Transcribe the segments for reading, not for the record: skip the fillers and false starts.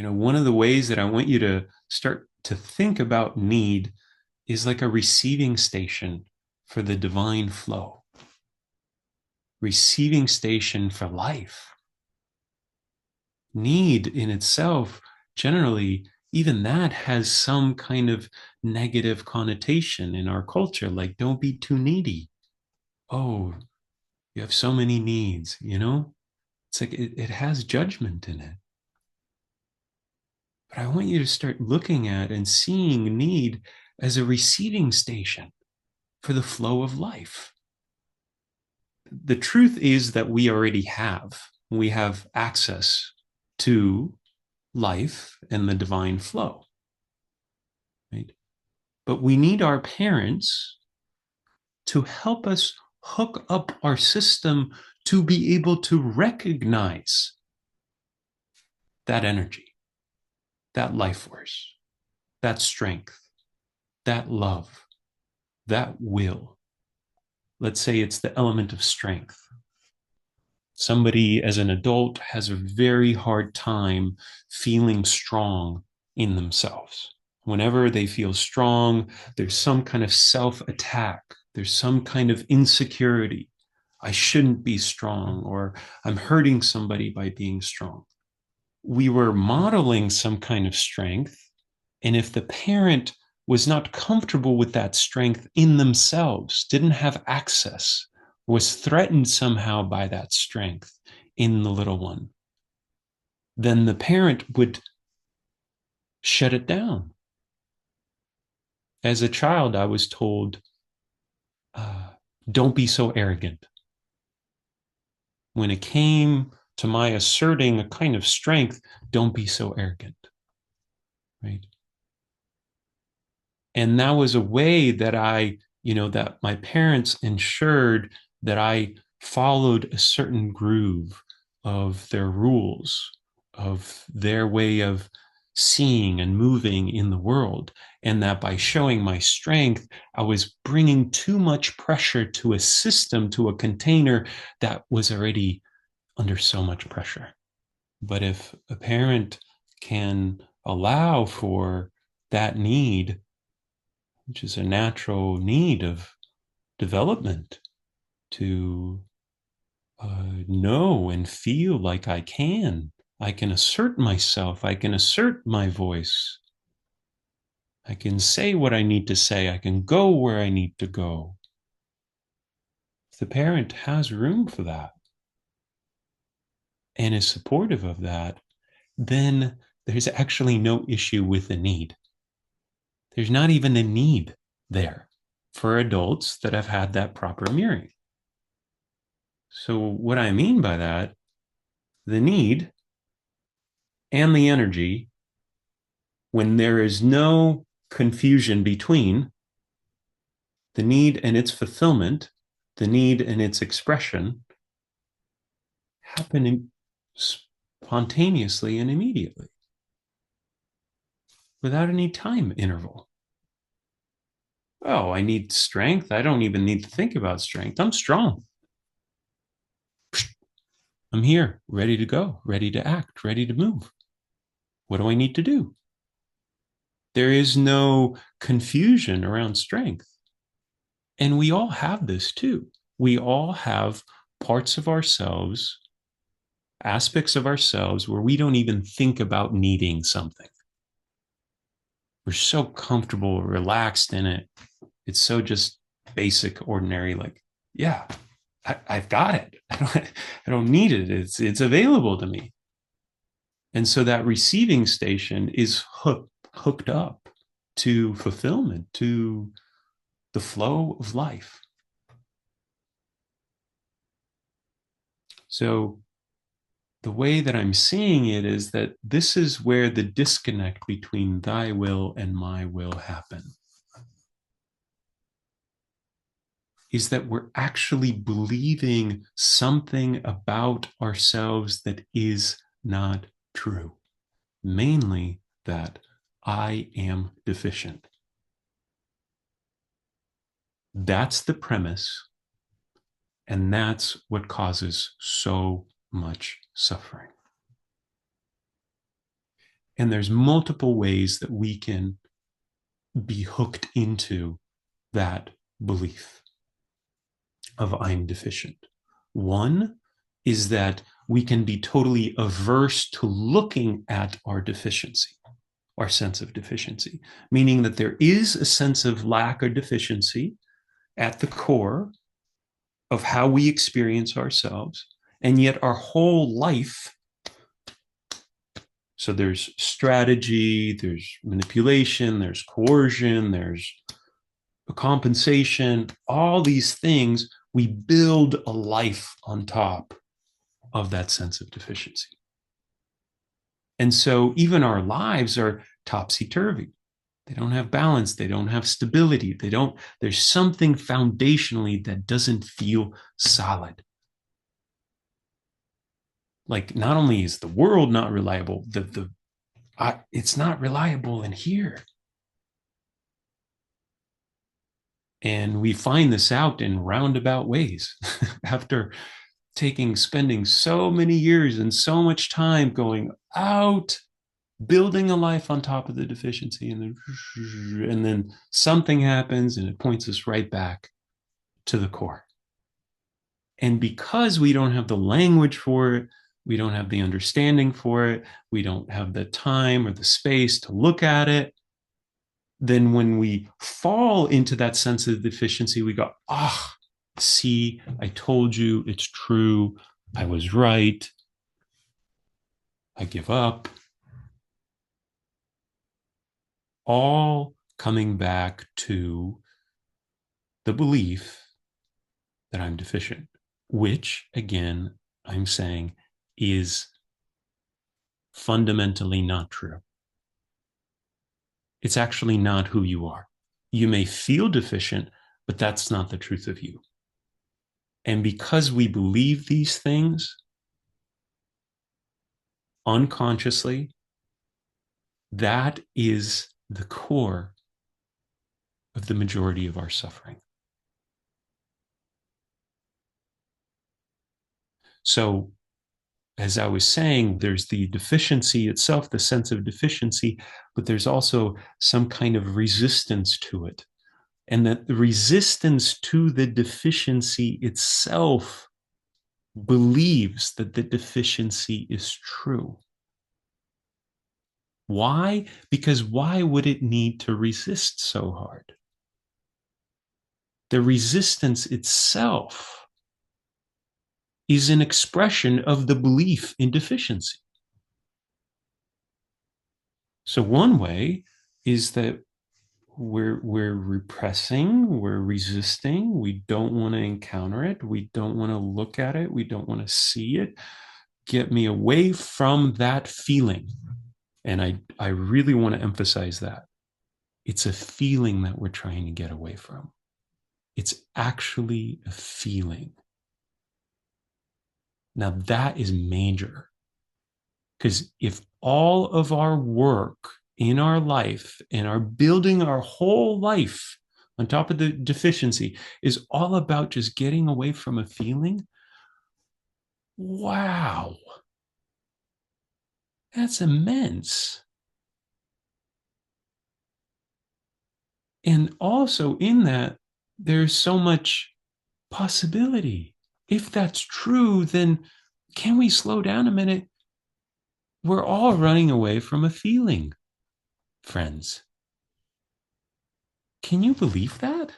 One of the ways that I want you to start to think about need is like a receiving station for the divine flow, receiving station for life. Need in itself, generally, even that has some kind of negative connotation in our culture, like don't be too needy. Oh, you have so many needs. It's like it has judgment in it. But I want you to start looking at and seeing need as a receiving station for the flow of life. The truth is that we have access to life and the divine flow, right? But we need our parents to help us hook up our system to be able to recognize that energy, that life force, that strength, that love, that will. Let's say it's the element of strength. Somebody as an adult has a very hard time feeling strong in themselves. Whenever they feel strong, there's some kind of self attack, there's some kind of insecurity. I shouldn't be strong, or I'm hurting somebody by being strong. We were modeling some kind of strength. And if the parent was not comfortable with that strength in themselves, didn't have access, was threatened somehow by that strength in the little one, then the parent would shut it down. As a child, I was told, uh, don't be so arrogant. When it came to my asserting a kind of strength, don't be so arrogant, right? And that was a way that my parents ensured that I followed a certain groove of their rules, of their way of seeing and moving in the world. And that by showing my strength, I was bringing too much pressure to a system, to a container that was already under so much pressure. But if a parent can allow for that need, which is a natural need of development, to know and feel like I can assert myself, I can assert my voice, I can say what I need to say, I can go where I need to go. If the parent has room for that and is supportive of that, then there's actually no issue with the need. There's not even a need there for adults that have had that proper mirroring. So, what I mean by that, the need and the energy, when there is no confusion between the need and its fulfillment, the need and its expression, happening spontaneously and immediately without any time interval. Oh, I need strength. I don't even need to think about strength. I'm strong. I'm here, ready to go, ready to act, ready to move. What do I need to do? There is no confusion around strength. And we all have this too. We all have parts of ourselves, aspects of ourselves where we don't even think about needing something. We're so comfortable, relaxed in it. It's so just basic, ordinary, like, yeah, I've got it. I don't need it. It's available to me. And so that receiving station is hooked up to fulfillment, to the flow of life. So the way that I'm seeing it is that this is where the disconnect between thy will and my will happen. Is that we're actually believing something about ourselves that is not true. Mainly that I am deficient. That's the premise. And that's what causes so much suffering. And there's multiple ways that we can be hooked into that belief of I'm deficient. One is that we can be totally averse to looking at our deficiency, our sense of deficiency, meaning that there is a sense of lack or deficiency at the core of how we experience ourselves. And yet our whole life, so there's strategy, there's manipulation, there's coercion, there's compensation, all these things, we build a life on top of that sense of deficiency. And so even our lives are topsy-turvy. They don't have balance. They don't have stability. There's something foundationally that doesn't feel solid. Like not only is the world not reliable, it's not reliable in here. And we find this out in roundabout ways after spending so many years and so much time going out, building a life on top of the deficiency, and then something happens and it points us right back to the core. And because we don't have the language for it, we don't have the understanding for it, we don't have the time or the space to look at it, then when we fall into that sense of deficiency, we go, see, I told you it's true. I was right. I give up. All coming back to the belief that I'm deficient, which, again, I'm saying is fundamentally not true. It's actually not who you are. You may feel deficient, but that's not the truth of you. And because we believe these things unconsciously, that is the core of the majority of our suffering. So, as I was saying, there's the deficiency itself, the sense of deficiency, but there's also some kind of resistance to it. And that the resistance to the deficiency itself believes that the deficiency is true. Why? Because why would it need to resist so hard? The resistance itself is an expression of the belief in deficiency. So one way is that we're repressing, we're resisting, we don't want to encounter it, we don't want to look at it, we don't want to see it. Get me away from that feeling. And I really want to emphasize that. It's a feeling that we're trying to get away from. It's actually a feeling. Now that is major. Because if all of our work in our life and our building our whole life on top of the deficiency is all about just getting away from a feeling, wow, that's immense. And also in that, there's so much possibility. If that's true, then can we slow down a minute? We're all running away from a feeling, friends. Can you believe that?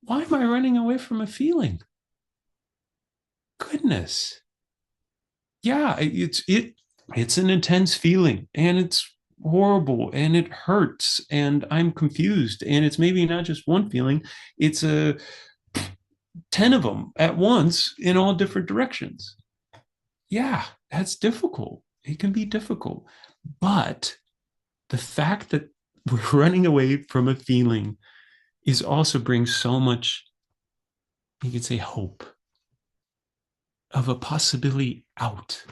Why am I running away from a feeling? Goodness. Yeah, it's an intense feeling and it's horrible and it hurts and I'm confused and it's maybe not just one feeling, it's 10 of them at once in all different directions. Yeah, that's difficult. It can be difficult. But the fact that we're running away from a feeling is also brings so much, you could say, hope of a possibility out.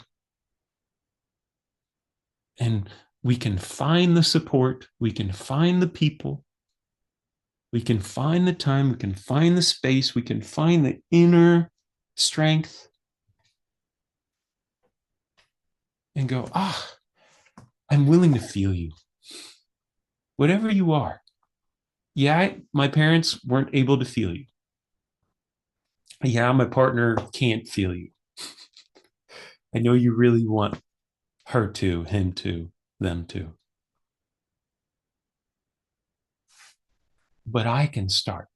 And we can find the support, we can find the people, we can find the time, we can find the space, we can find the inner strength and go, I'm willing to feel you, whatever you are. Yeah, my parents weren't able to feel you. Yeah, my partner can't feel you. I know you really want her to, him to, them to. But I can start.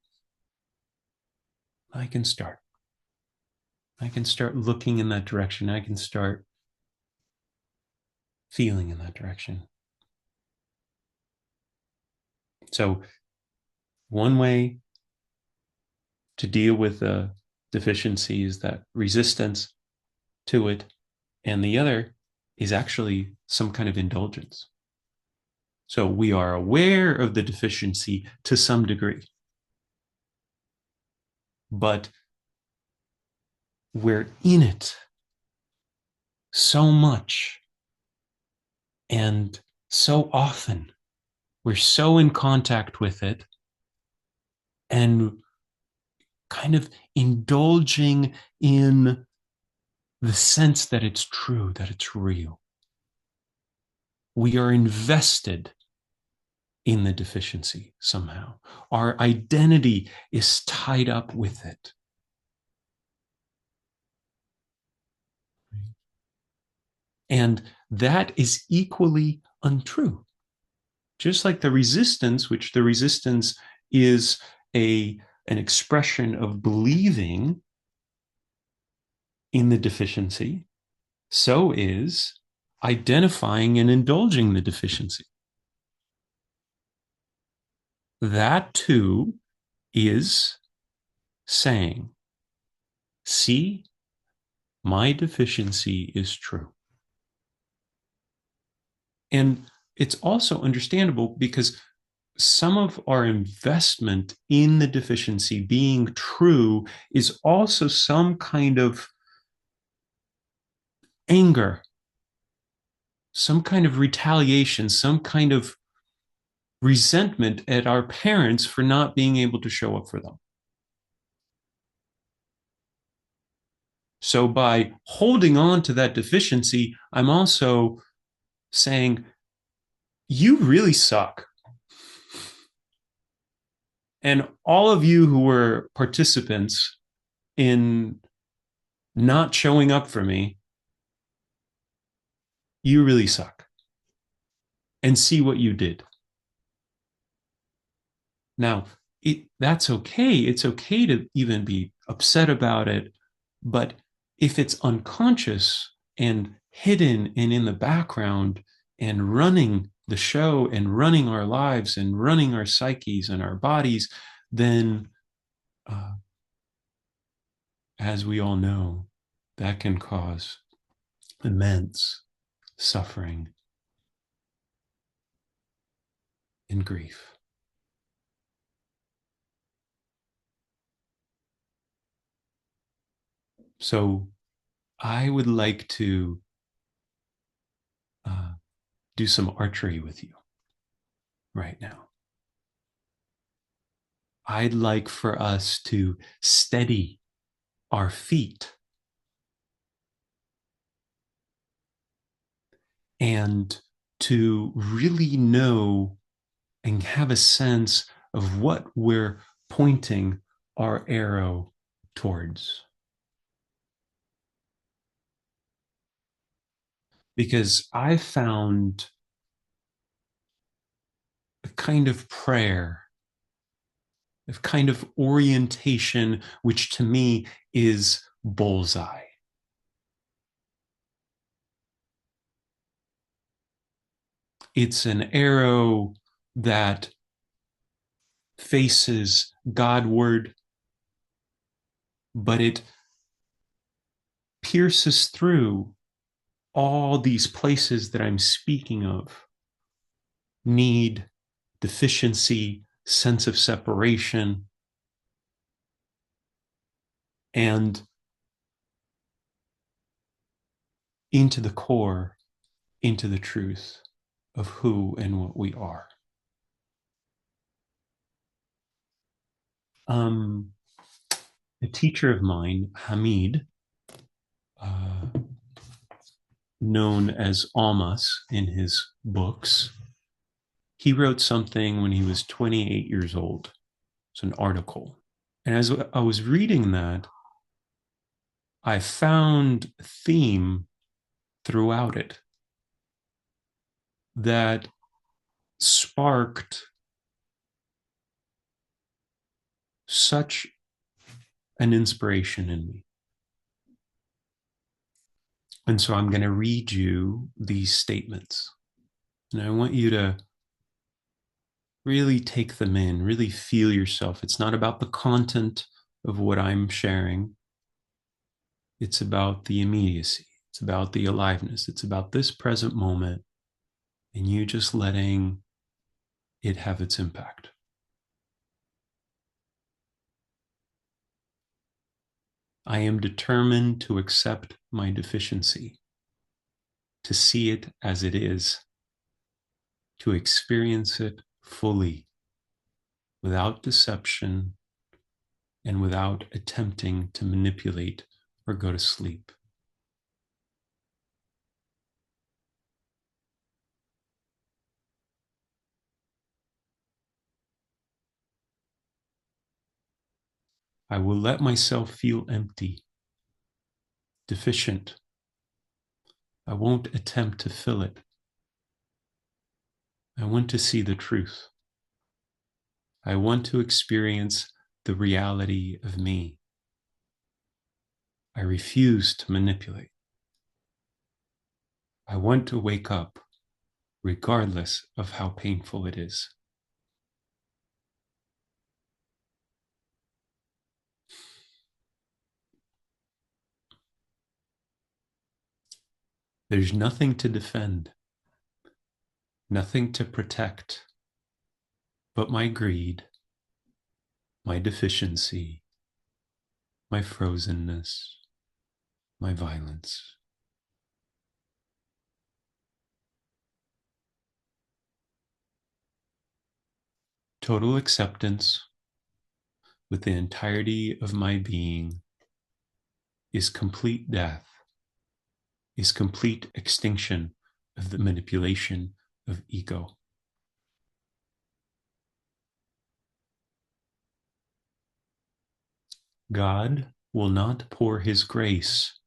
I can start. I can start looking in that direction. I can start feeling in that direction. So, one way to deal with a deficiency is that resistance to it, and the other is actually some kind of indulgence. So, we are aware of the deficiency to some degree, but we're in it so much and so often. We're so in contact with it and kind of indulging in the sense that it's true, that it's real. We are invested in the deficiency somehow. Our identity is tied up with it. And that is equally untrue. Just like the resistance, which the resistance is an expression of believing in the deficiency, so is identifying and indulging the deficiency. That too is saying, see, my deficiency is true. And it's also understandable because some of our investment in the deficiency being true is also some kind of anger, some kind of retaliation, some kind of resentment at our parents for not being able to show up for them. So by holding on to that deficiency, I'm also saying, you really suck. And all of you who were participants in not showing up for me, you really suck. And see what you did. Now, that's okay. It's okay to even be upset about it. But if it's unconscious and hidden and in the background and running the show and running our lives and running our psyches and our bodies, then, uh, as we all know, that can cause immense suffering and grief. So I would like to uh, do some archery with you right now. I'd like for us to steady our feet and to really know and have a sense of what we're pointing our arrow towards. Because I found a kind of prayer, a kind of orientation, which to me is bullseye. It's an arrow that faces Godward, but it pierces through all these places that I'm speaking of: need, deficiency, sense of separation, and into the core, into the truth of who and what we are. Um, a teacher of mine, Hamid, uh, known as Almas in his books. He wrote something when he was 28 years old. It's an article. And as I was reading that, I found a theme throughout it that sparked such an inspiration in me. And so I'm going to read you these statements. And I want you to really take them in, really feel yourself. It's not about the content of what I'm sharing, it's about the immediacy, it's about the aliveness, it's about this present moment, and you just letting it have its impact. I am determined to accept my deficiency, to see it as it is, to experience it fully, without deception and without attempting to manipulate or go to sleep. I will let myself feel empty, deficient. I won't attempt to fill it. I want to see the truth. I want to experience the reality of me. I refuse to manipulate. I want to wake up, regardless of how painful it is. There's nothing to defend, nothing to protect, but my greed, my deficiency, my frozenness, my violence. Total acceptance with the entirety of my being is complete death, is complete extinction of the manipulation of ego. God will not pour his grace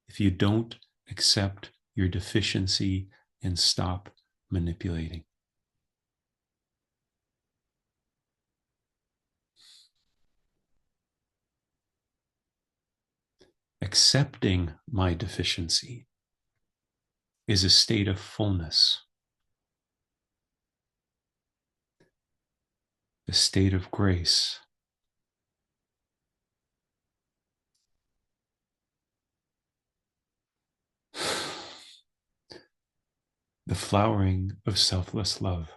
if you don't accept your deficiency and stop manipulating. Accepting my deficiency is a state of fullness, a state of grace. The flowering of selfless love.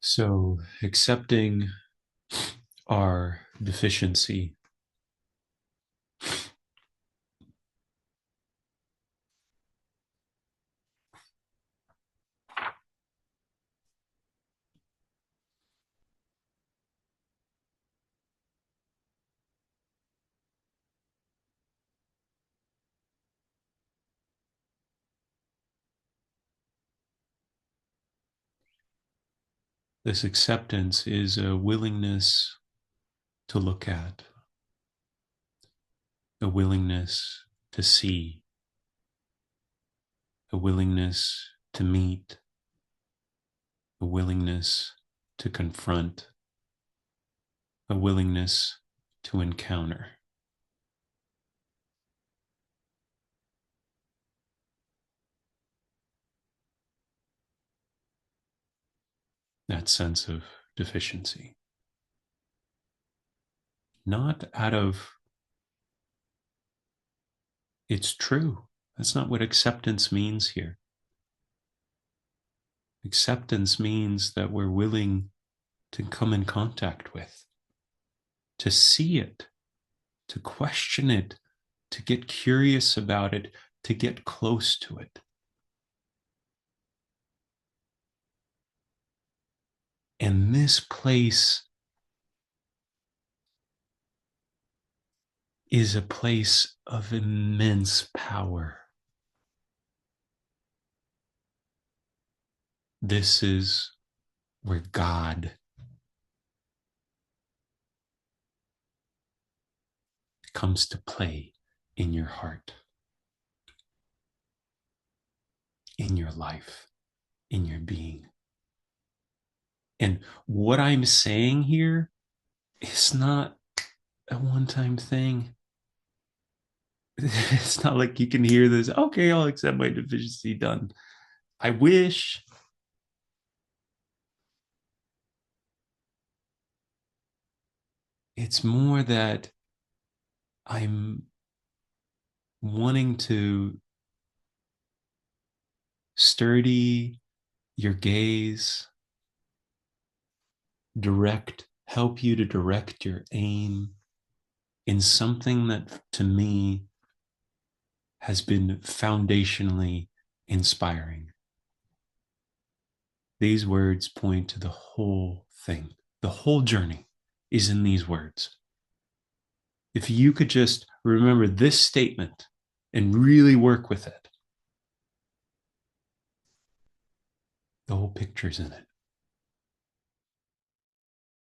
So, accepting our deficiency this acceptance is a willingness to look at, a willingness to see, a willingness to meet, a willingness to confront, a willingness to encounter. That sense of deficiency. not out of it's true. That's not what acceptance means here. Acceptance means that we're willing to come in contact with, to see it, to question it, to get curious about it, to get close to it. And this place is a place of immense power. This is where God comes to play in your heart, in your life, in your being. And what I'm saying here is not a one-time thing. It's not like you can hear this, okay, I'll accept my deficiency, done. I wish. It's more that I'm wanting to sturdy your gaze, help you to direct your aim in something that to me has been foundationally inspiring. These words point to the whole thing. The whole journey is in these words. If you could just remember this statement and really work with it, the whole picture's in it.